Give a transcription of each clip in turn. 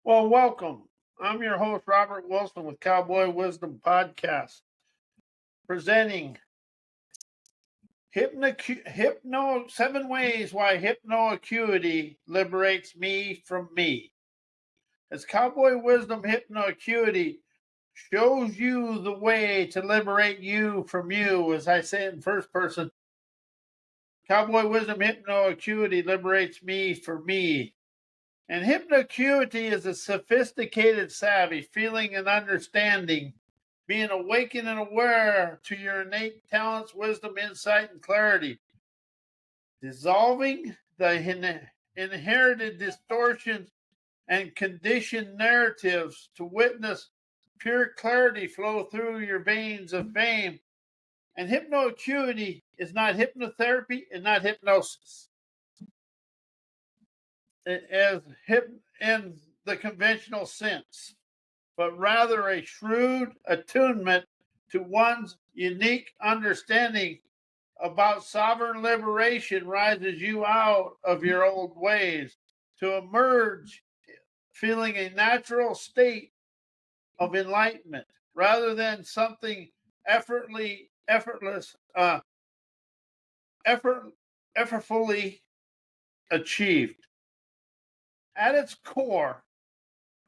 Well, welcome. I'm your host, Robert Wilson with Cowboy Wisdom Podcast, presenting 7 ways why hypnoacuity liberates me from me. As Cowboy Wisdom Hypnoacuity shows you the way to liberate you from you, as I say it in first person, Cowboy Wisdom Hypnoacuity liberates me for me. And hypnoacuity is a sophisticated savvy, feeling and understanding, being awakened and aware to your innate talents, wisdom, insight, and clarity, dissolving the inherited distortions and conditioned narratives to witness pure clarity flow through your veins of fame. And hypnoacuity is not hypnotherapy and not hypnosis. As in the conventional sense, but rather a shrewd attunement to one's unique understanding about sovereign liberation rises you out of your old ways to emerge feeling a natural state of enlightenment rather than something effortfully achieved. At its core,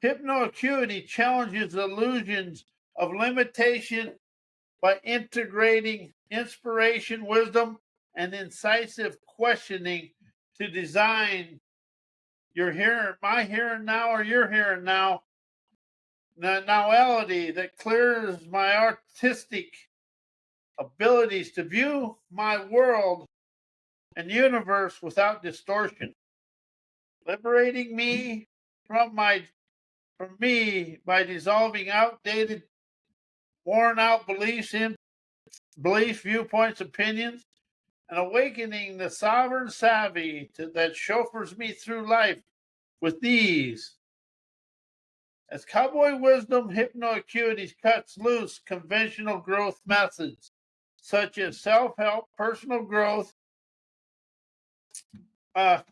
hypnoacuity challenges illusions of limitation by integrating inspiration, wisdom, and incisive questioning to design my here and now, or your here and now, the nowality that clears my artistic abilities to view my world and universe without distortion, liberating me from me by dissolving outdated, worn out beliefs, viewpoints, opinions, and awakening the sovereign savvy that chauffeurs me through life with ease. As Cowboy Wisdom Hypnoacuity cuts loose conventional growth methods such as self-help, personal growth,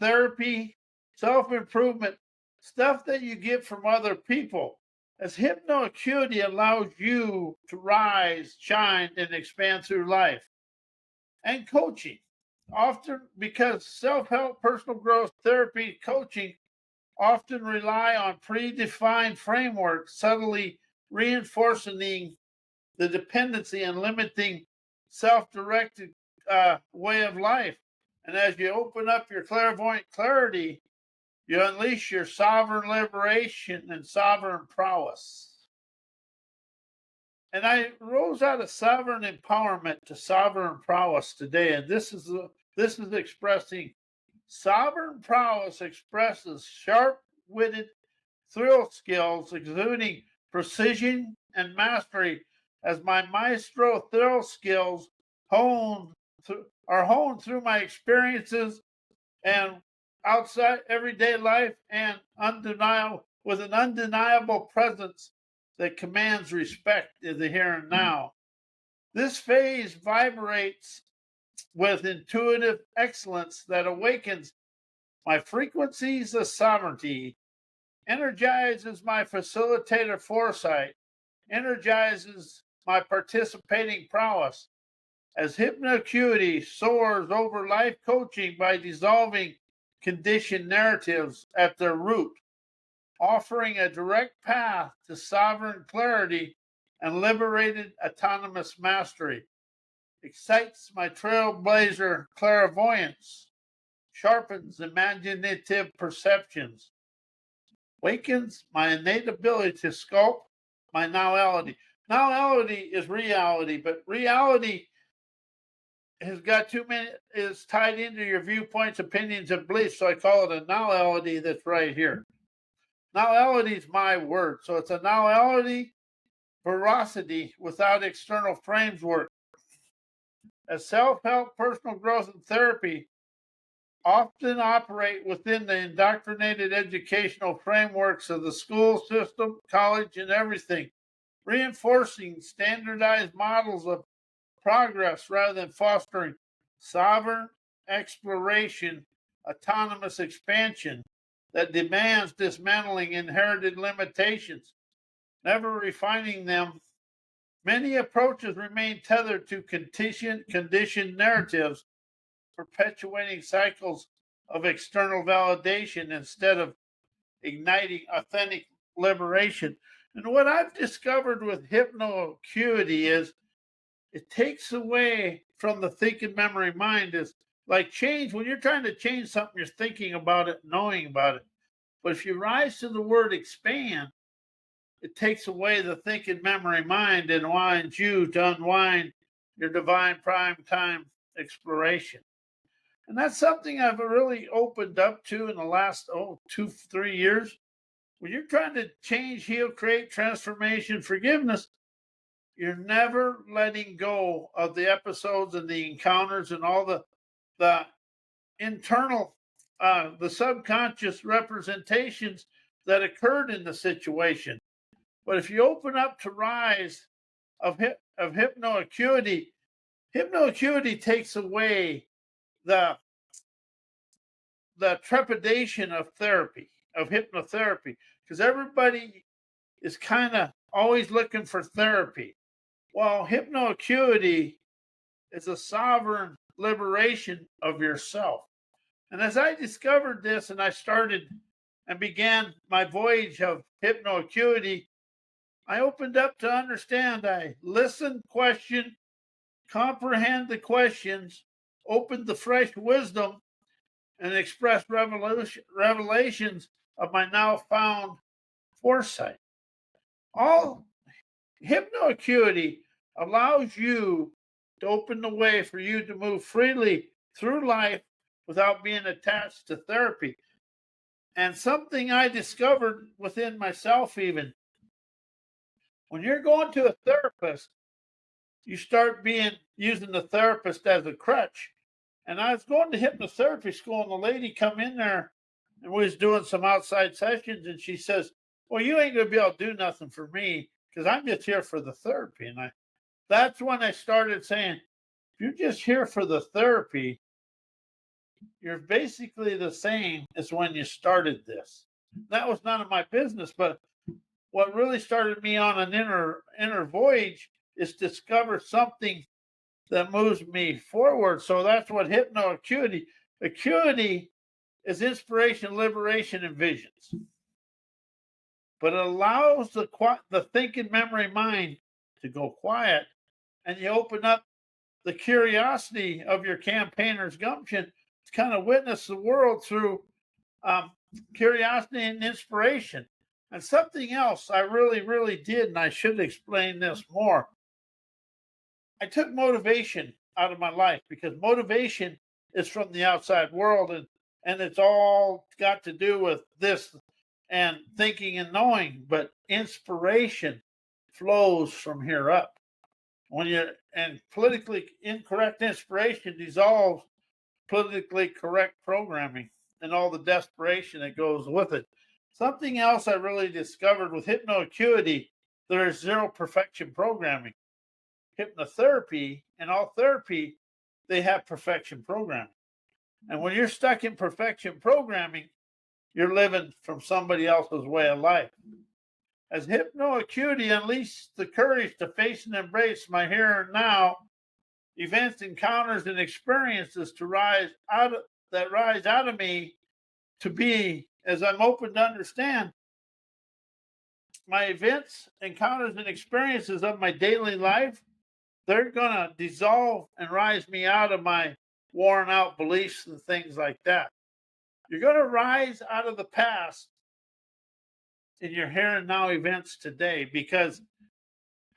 therapy, self-improvement, stuff that you get from other people, as hypnoacuity allows you to rise, shine, and expand through life. And coaching, often because self-help, personal growth, therapy, coaching often rely on predefined frameworks, subtly reinforcing the dependency and limiting self-directed way of life. And as you open up your clairvoyant clarity, you unleash your sovereign liberation and sovereign prowess. And I rose out of sovereign empowerment to sovereign prowess today, and this is expressing sovereign prowess expresses sharp-witted thrill skills, exuding precision and mastery, as my maestro thrill skills are honed through my experiences and outside everyday life, and with an undeniable presence that commands respect in the here and now. This phase vibrates with intuitive excellence that awakens my frequencies of sovereignty, energizes my facilitator foresight, energizes my participating prowess, as hypnoacuity soars over life coaching by dissolving conditioned narratives at their root, offering a direct path to sovereign clarity and liberated autonomous mastery, excites my trailblazer clairvoyance, sharpens imaginative perceptions, wakens my innate ability to sculpt my nowality. Nowality is reality, but reality is tied into your viewpoints, opinions, and beliefs. So I call it a nowality that's right here. Nowality is my word. So it's a nowality veracity without external framework. As self-help, personal growth, and therapy often operate within the indoctrinated educational frameworks of the school system, college, and everything, reinforcing standardized models of progress rather than fostering sovereign exploration, autonomous expansion, that demands dismantling inherited limitations, never refining them. Many approaches remain tethered to conditioned narratives, perpetuating cycles of external validation instead of igniting authentic liberation. And what I've discovered with hypnoacuity is it takes away from the thinking memory mind. Is like change. When you're trying to change something, you're thinking about it, knowing about it. But if you rise to the word expand, it takes away the thinking memory mind and winds you to unwind your divine prime time exploration. And that's something I've really opened up to in the last 2-3 years. When you're trying to change, heal, create, transformation, forgiveness, you're never letting go of the episodes and the encounters and all the internal, the subconscious representations that occurred in the situation. But if you open up to rise of hypnoacuity, hypnoacuity takes away the trepidation of therapy, of hypnotherapy, because everybody is kind of always looking for therapy. Well, hypnoacuity is a sovereign liberation of yourself. And as I discovered this and I started and began my voyage of hypnoacuity, I opened up to understand. I listened, questioned, comprehend the questions, opened the fresh wisdom, and expressed revelations of my now found foresight. All hypnoacuity allows you to open the way for you to move freely through life without being attached to therapy. And something I discovered within myself, even when you're going to a therapist, you start using the therapist as a crutch. And I was going to hypnotherapy school, and the lady come in there, and we was doing some outside sessions, and she says, "Well, you ain't gonna be able to do nothing for me because I'm just here for the therapy." And that's when I started saying, if you're just here for the therapy, you're basically the same as when you started this. That was none of my business, but what really started me on an inner voyage is discover something that moves me forward. So that's what hypnoacuity. Acuity is inspiration, liberation, and visions. But it allows the thinking memory mind to go quiet, and you open up the curiosity of your campaigner's gumption to kind of witness the world through curiosity and inspiration. And something else I really, really did, and I should explain this more. I took motivation out of my life because motivation is from the outside world, and it's all got to do with this and thinking and knowing, but inspiration flows from here up. And politically incorrect inspiration dissolves politically correct programming and all the desperation that goes with it. Something else I really discovered with hypnoacuity, there is zero perfection programming. Hypnotherapy and all therapy, they have perfection programming. And when you're stuck in perfection programming, you're living from somebody else's way of life. As hypnoacuity unleashed the courage to face and embrace my here and now, events, encounters, and experiences rise out of me to be, as I'm open to understand, my events, encounters, and experiences of my daily life, they're going to dissolve and rise me out of my worn out beliefs and things like that. You're going to rise out of the past in your here and now events today, because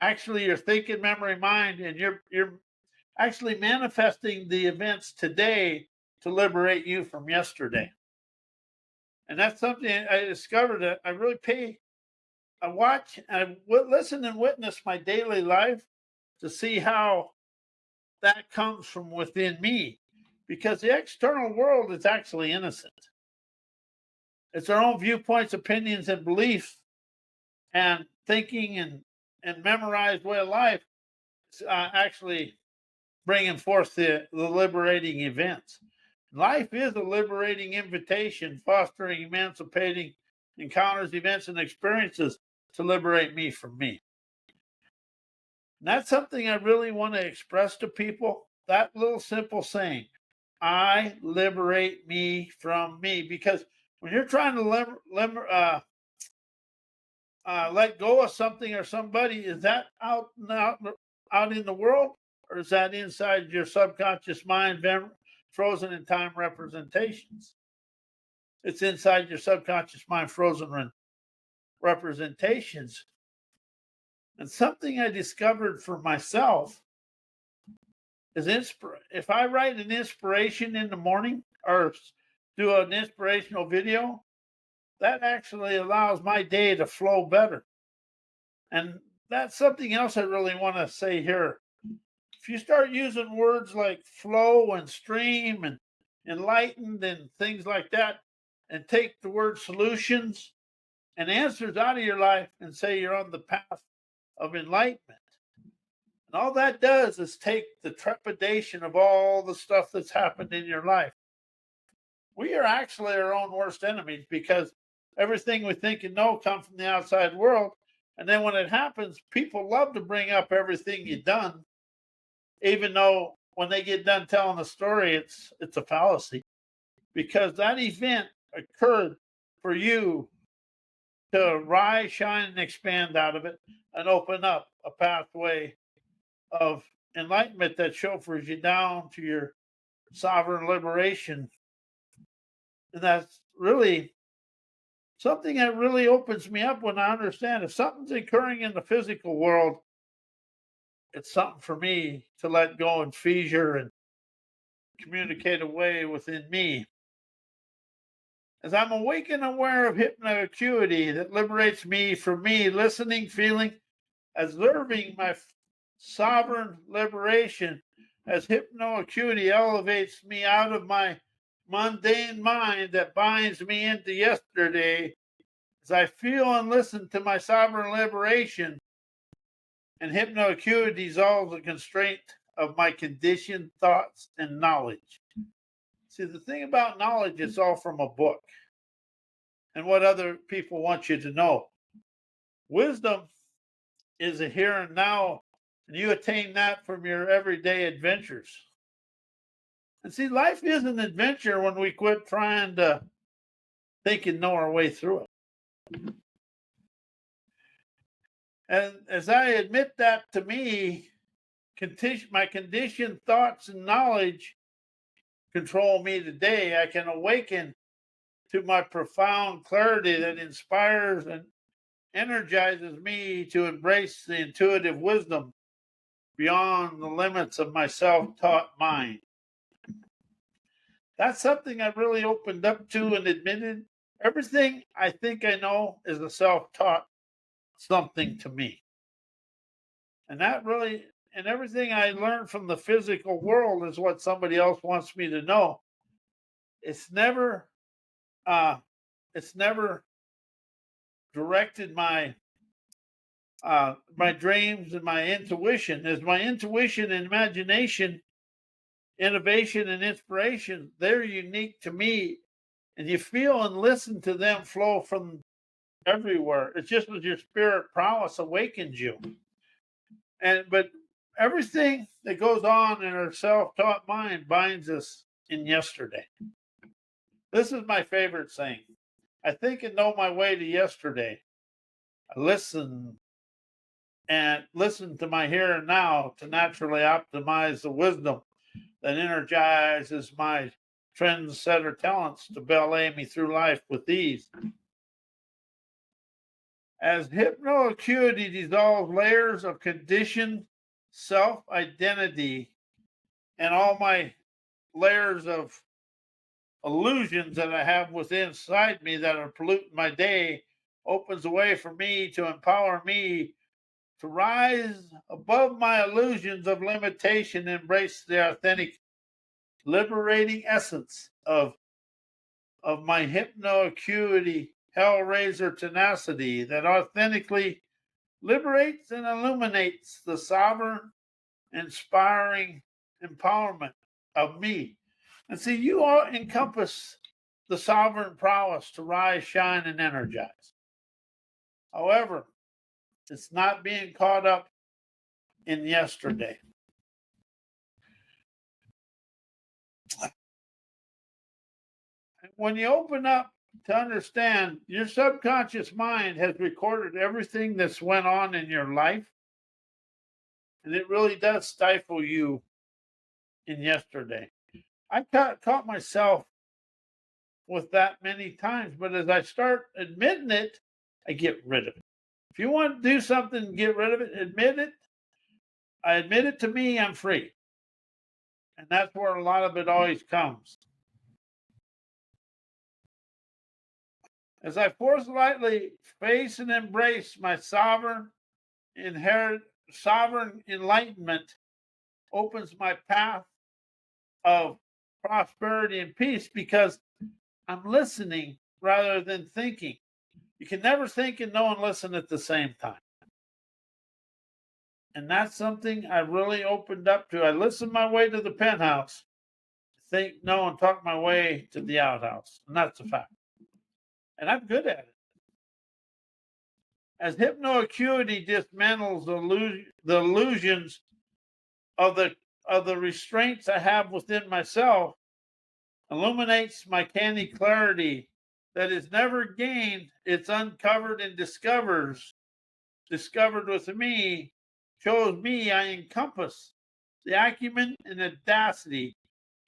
actually you're thinking memory mind, and you're actually manifesting the events today to liberate you from yesterday. And that's something I discovered that I really I watch and listen and witness my daily life to see how that comes from within me, because the external world is actually innocent. It's our own viewpoints, opinions, and beliefs, and thinking and memorized way of life actually bringing forth the liberating events. Life is a liberating invitation, fostering emancipating encounters, events, and experiences to liberate me from me. And that's something I really want to express to people. That little simple saying, I liberate me from me. Because when you're trying to let go of something or somebody, is that out in the world, or is that inside your subconscious mind, frozen in time representations? It's inside your subconscious mind, frozen in representations. And something I discovered for myself is if I write an inspiration in the morning or do an inspirational video, that actually allows my day to flow better. And that's something else I really want to say here. If you start using words like flow and stream and enlightened and things like that, and take the word solutions and answers out of your life and say you're on the path of enlightenment. And all that does is take the trepidation of all the stuff that's happened in your life. We are actually our own worst enemies, because everything we think and know comes from the outside world. And then when it happens, people love to bring up everything you've done, even though when they get done telling the story, it's a fallacy, because that event occurred for you to rise, shine, and expand out of it and open up a pathway of enlightenment that chauffeurs you down to your sovereign liberation. And that's really something that really opens me up when I understand if something's occurring in the physical world, it's something for me to let go and seizure and communicate away within me. As I'm awake and aware of hypnoacuity that liberates me from me, listening, feeling, observing my sovereign liberation, as hypnoacuity elevates me out of my mundane mind that binds me into yesterday, as I feel and listen to my sovereign liberation, and hypnoacuity dissolves the constraint of my conditioned thoughts and knowledge. See, the thing about knowledge, it's all from a book and what other people want you to know. Wisdom is a here and now, and you attain that from your everyday adventures. And see, life is an adventure when we quit trying to think and know our way through it. And as I admit that to me, my conditioned thoughts and knowledge control me today. I can awaken to my profound clarity that inspires and energizes me to embrace the intuitive wisdom beyond the limits of my self-taught mind. That's something I really opened up to and admitted. Everything I think I know is a self-taught something to me. And that really, and everything I learned from the physical world is what somebody else wants me to know. It's never directed my dreams and my intuition. As my intuition and imagination, innovation and inspiration, they're unique to me, and you feel and listen to them flow from everywhere. It's just as your spirit prowess awakens you. But everything that goes on in our self-taught mind binds us in yesterday. This is my favorite saying. I think and know my way to yesterday. I listen to my here and now to naturally optimize the wisdom that energizes my trendsetter talents to ballet me through life with ease. As hypnoacuity dissolves layers of conditioned self-identity and all my layers of illusions that I have within inside me that are polluting my day, opens a way for me to empower me to rise above my illusions of limitation and embrace the authentic, liberating essence of my hypnoacuity, hellraiser tenacity that authentically liberates and illuminates the sovereign, inspiring empowerment of me. And see, you all encompass the sovereign prowess to rise, shine, and energize. However, it's not being caught up in yesterday. When you open up to understand, your subconscious mind has recorded everything that's went on in your life, and it really does stifle you in yesterday. I caught myself with that many times, but as I start admitting it, I get rid of it. If you want to do something and get rid of it, admit it. I admit it to me, I'm free. And that's where a lot of it always comes. As I forthrightly face and embrace my sovereign enlightenment, opens my path of prosperity and peace because I'm listening rather than thinking. You can never think and know and listen at the same time. And that's something I really opened up to. I listened my way to the penthouse, think, know, and talk my way to the outhouse. And that's a fact. And I'm good at it. As hypnoacuity dismantles the illusions of the restraints I have within myself, illuminates my canny clarity that is never gained, it's uncovered and discovered with me, shows me I encompass the acumen and audacity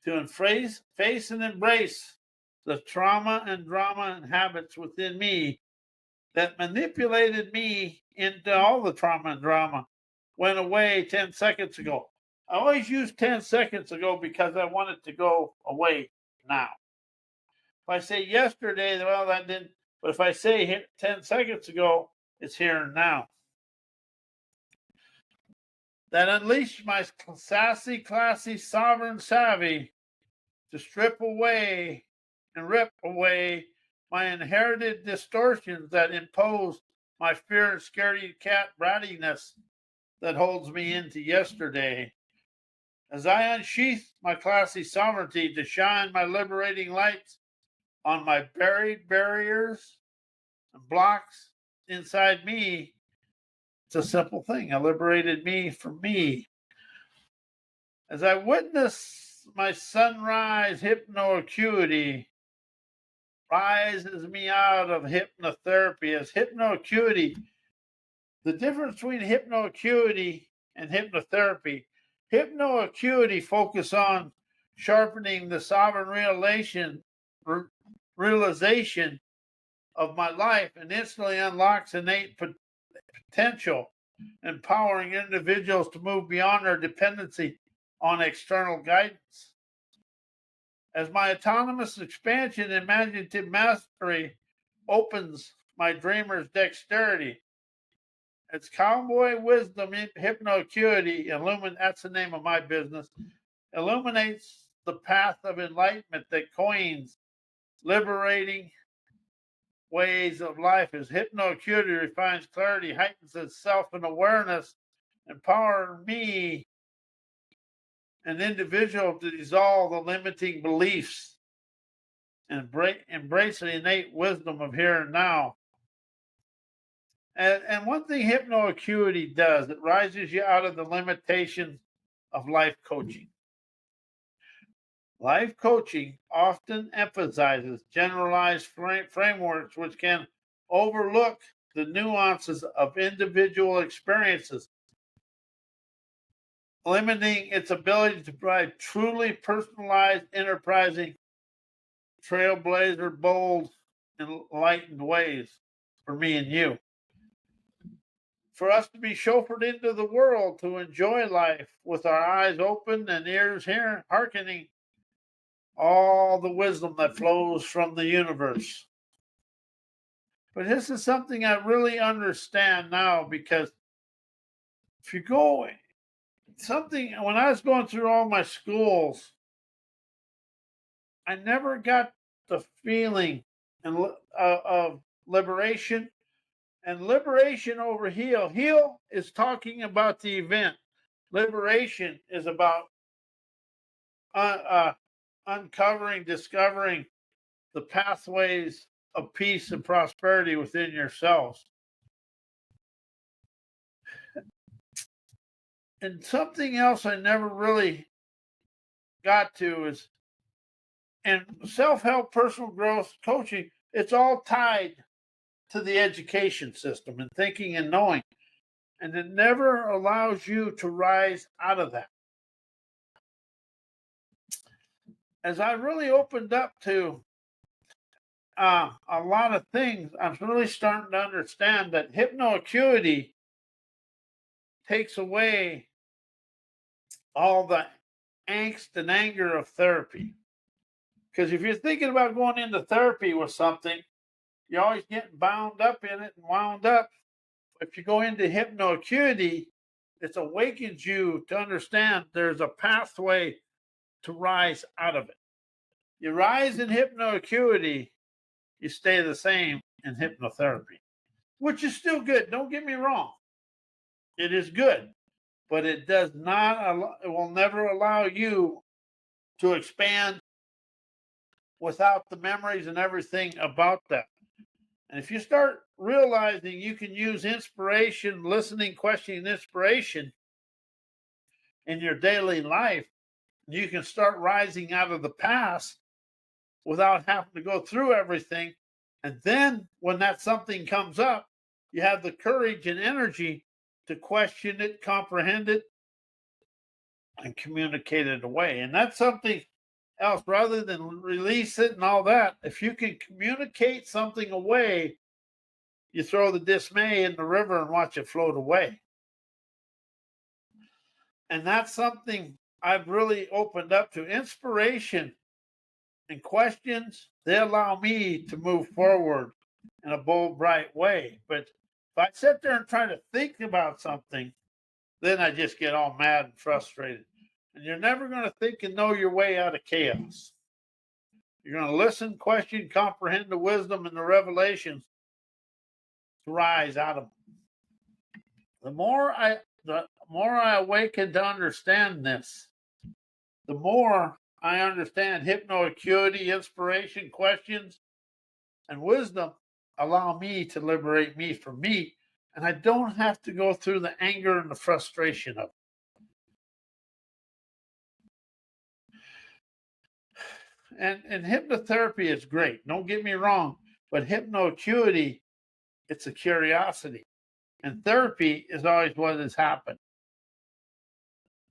to face and embrace the trauma and drama and habits within me that manipulated me into all the trauma and drama went away 10 seconds ago. I always use 10 seconds ago because I want it to go away now. If I say yesterday, well, that didn't, but if I say 10 seconds ago, it's here and now. That unleashed my sassy, classy, sovereign savvy to strip away and rip away my inherited distortions that impose my fear and scaredy cat brattiness that holds me into yesterday. As I unsheath my classy sovereignty to shine my liberating lights on my buried barriers and blocks inside me, it's a simple thing. I liberated me from me. As I witness my sunrise hypnoacuity rises me out of hypnotherapy as hypnoacuity. The difference between hypnoacuity and hypnotherapy. Hypnoacuity focus on sharpening the sovereign realization of my life and instantly unlocks innate potential, empowering individuals to move beyond their dependency on external guidance. As my autonomous expansion and imaginative mastery opens my dreamer's dexterity, it's cowboy wisdom hypnoacuity that's the name of my business, illuminates the path of enlightenment that coins liberating ways of life. As hypnoacuity refines clarity, heightens itself and awareness, empower me, an individual, to dissolve the limiting beliefs and embrace the innate wisdom of here and now. And one thing hypnoacuity does, it rises you out of the limitations of life coaching. Life coaching often emphasizes generalized frameworks which can overlook the nuances of individual experiences, limiting its ability to provide truly personalized, enterprising, trailblazer, bold, enlightened ways for me and you. For us to be chauffeured into the world to enjoy life with our eyes open and ears hearkening all the wisdom that flows from the universe. But this is something I really understand now, because if you go when I was going through all my schools, I never got the feeling of liberation. And liberation over heal. Heal is talking about the event. Liberation is about uncovering, discovering the pathways of peace and prosperity within yourselves. And something else I never really got to is, and self-help, personal growth, coaching, it's all tied to the education system and thinking and knowing. And it never allows you to rise out of that. As I really opened up to a lot of things, I'm really starting to understand that hypnoacuity takes away all the angst and anger of therapy. Because if you're thinking about going into therapy with something, you're always getting bound up in it and wound up. If you go into hypnoacuity, it awakens you to understand there's a pathway to rise out of it. You rise in hypnoacuity, you stay the same in hypnotherapy, which is still good. Don't get me wrong. It is good, but it does not, it will never allow you to expand without the memories and everything about that. And if you start realizing you can use inspiration, listening, questioning, inspiration in your daily life, you can start rising out of the past without having to go through everything. And then when that something comes up, you have the courage and energy to question it, comprehend it, and communicate it away. And that's something else rather than release it and all that. If you can communicate something away, you throw the dismay in the river and watch it float away. And that's something I've really opened up to. Inspiration and questions, they allow me to move forward in a bold, bright way. But if I sit there and try to think about something, then I just get all mad and frustrated. And you're never going to think and know your way out of chaos. You're going to listen, question, comprehend the wisdom and the revelations to rise out of them. The more I awaken to understand this, the more I understand hypnoacuity, inspiration, questions, and wisdom allow me to liberate me from me. And I don't have to go through the anger and the frustration of it. And hypnotherapy is great. Don't get me wrong. But hypnoacuity, it's a curiosity. And therapy is always what has happened.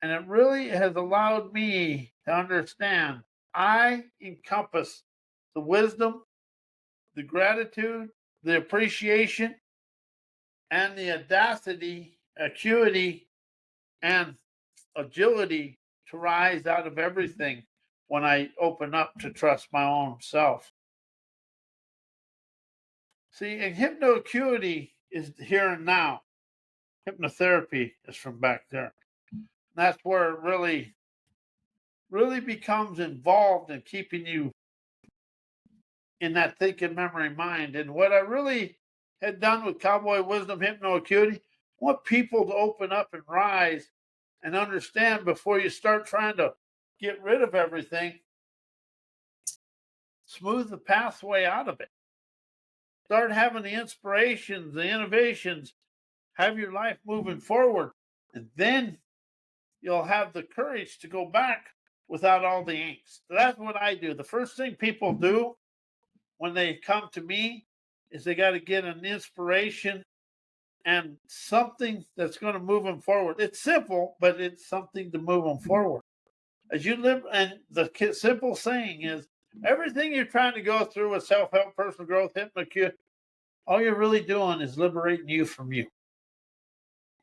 And it really has allowed me to understand I encompass the wisdom, the gratitude, the appreciation, and the audacity, acuity, and agility to rise out of everything when I open up to trust my own self. See, and hypnoacuity is here and now. Hypnotherapy is from back there. That's where it really becomes involved in keeping you in that thinking memory mind. And what I really had done with Cowboy Wisdom Hypnoacuity, I want people to open up and rise and understand before you start trying to get rid of everything. Smooth the pathway out of it. Start having the inspirations, the innovations, have your life moving forward. And then you'll have the courage to go back without all the angst. That's what I do. The first thing people do when they come to me is they got to get an inspiration and something that's going to move them forward. It's simple, but it's something to move them forward. As you live, and the simple saying is, everything you're trying to go through with self-help, personal growth, hypnoacuity, all you're really doing is liberating you from you.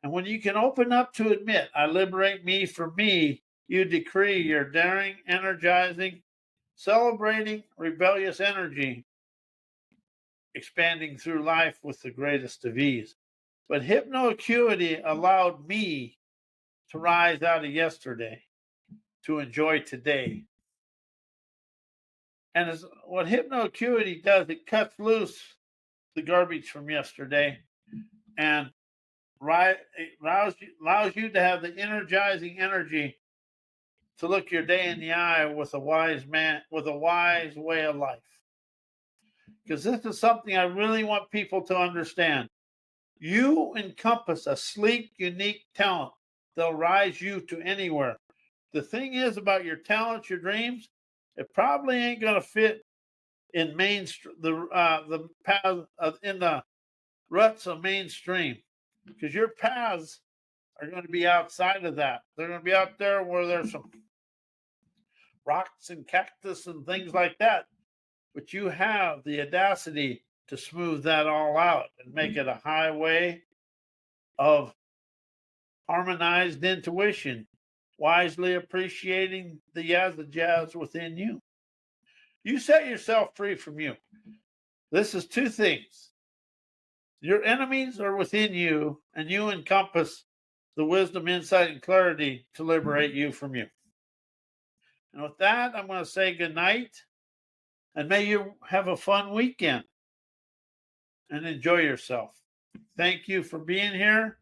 And when you can open up to admit, I liberate me from me, you decree your daring, energizing, celebrating, rebellious energy, expanding through life with the greatest of ease. But hypnoacuity allowed me to rise out of yesterday, to enjoy today. And as what hypnoacuity does, it cuts loose the garbage from yesterday and it allows you to have the energizing energy to look your day in the eye with a wise man, with a wise way of life. Because this is something I really want people to understand. You encompass a sleek, unique talent that'll rise you to anywhere. The thing is about your talents, your dreams, it probably ain't going to fit in the path in the ruts of mainstream, because your paths are going to be outside of that. They're going to be out there where there's some rocks and cactus and things like that. But you have the audacity to smooth that all out and make it a highway of harmonized intuition, wisely appreciating the jazz within you. You set yourself free from you. This is two things. Your enemies are within you, and you encompass the wisdom, insight, and clarity to liberate you from you. And with that, I'm going to say good night, and may you have a fun weekend and enjoy yourself. Thank you for being here,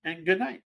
and good night.